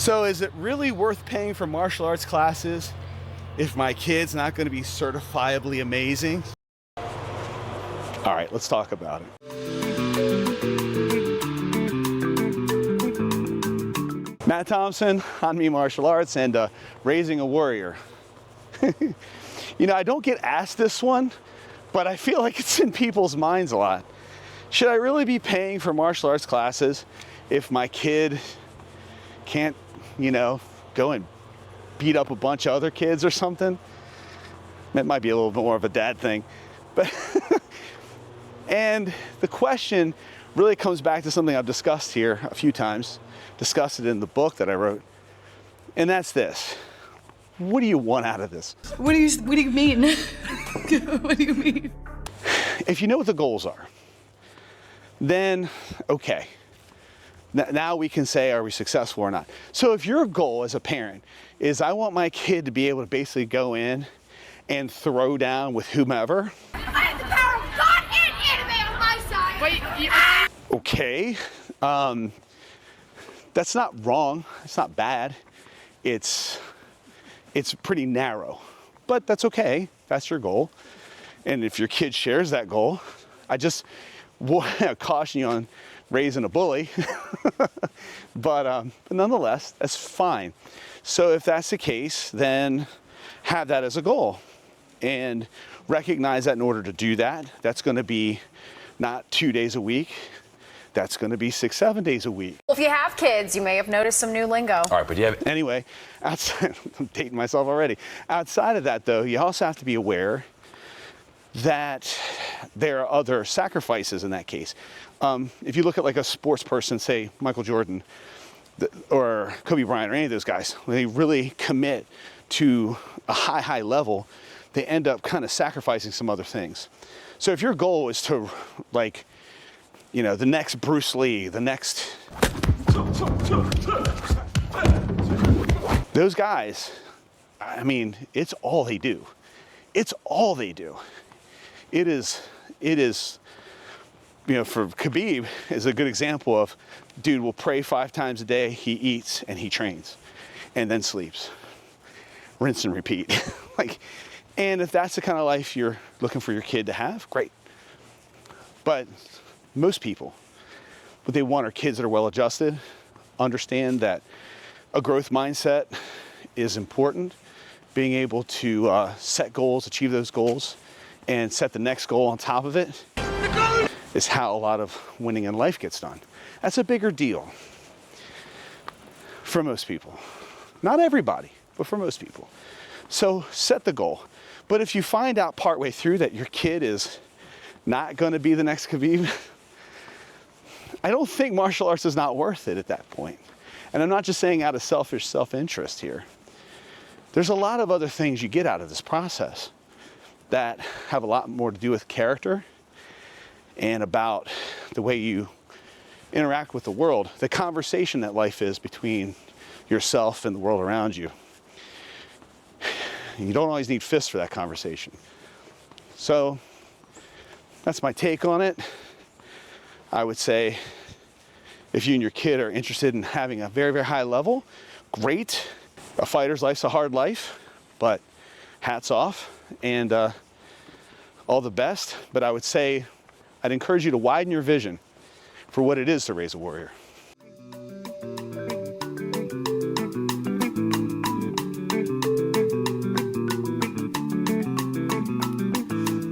So is it really worth paying for martial arts classes if my kid's not going to be certifiably amazing? All right, let's talk about it. Matt Thompson, on Me Martial Arts, and Raising a Warrior. You know, I don't get asked this one, but I feel like it's in people's minds a lot. Should I really be paying for martial arts classes if my kid can't, you know, go and beat up a bunch of other kids or something? That might be a little bit more of a dad thing. But and the question really comes back to something I've discussed here a few times, discussed it in the book that I wrote, and that's this. What do you want out of this? What do you mean? What do you mean? If you know what the goals are, then okay. Now we can say, are we successful or not? So if your goal as a parent is, I want my kid to be able to basically go in and throw down with whomever. I have the power of God and anime on my side. Wait, okay. That's not wrong. It's not bad. It's pretty narrow, but that's okay. That's your goal. And if your kid shares that goal, I just want to caution you on raising a bully. but nonetheless, that's fine. So if that's the case, then have that as a goal and recognize that in order to do that, that's going to be not 2 days a week. That's going to be 6-7 days a week. Well, if you have kids, you may have noticed some new lingo. All right, but you have... Anyway, outside, I'm dating myself already. Outside of that, though, you also have to be aware that there are other sacrifices in that case. If you look at like a sports person, say Michael Jordan or Kobe Bryant or any of those guys, when they really commit to a high level, they end up kind of sacrificing some other things. So if your goal is to, like, you know, the next Bruce Lee, the next... Those guys, I mean, it's all they do. It's all they do. It is, you know, for Khabib is a good example of, dude will pray 5 times a day, he eats and he trains and then sleeps. Rinse and repeat. And if that's the kind of life you're looking for your kid to have, great. But most people, what they want are kids that are well adjusted, understand that a growth mindset is important, being able to set goals, achieve those goals, and set the next goal on top of it is how a lot of winning in life gets done. That's a bigger deal for most people. Not everybody, but for most people. So set the goal. But if you find out partway through that your kid is not going to be the next Khabib, I don't think martial arts is not worth it at that point. And I'm not just saying out of selfish self-interest here. There's a lot of other things you get out of this process that have a lot more to do with character and about the way you interact with the world, the conversation that life is between yourself and the world around you. You don't always need fists for that conversation. So that's my take on it. I would say if you and your kid are interested in having a very, very high level, great. A fighter's life's a hard life, but hats off and all the best. But I would say I'd encourage you to widen your vision for what it is to raise a warrior.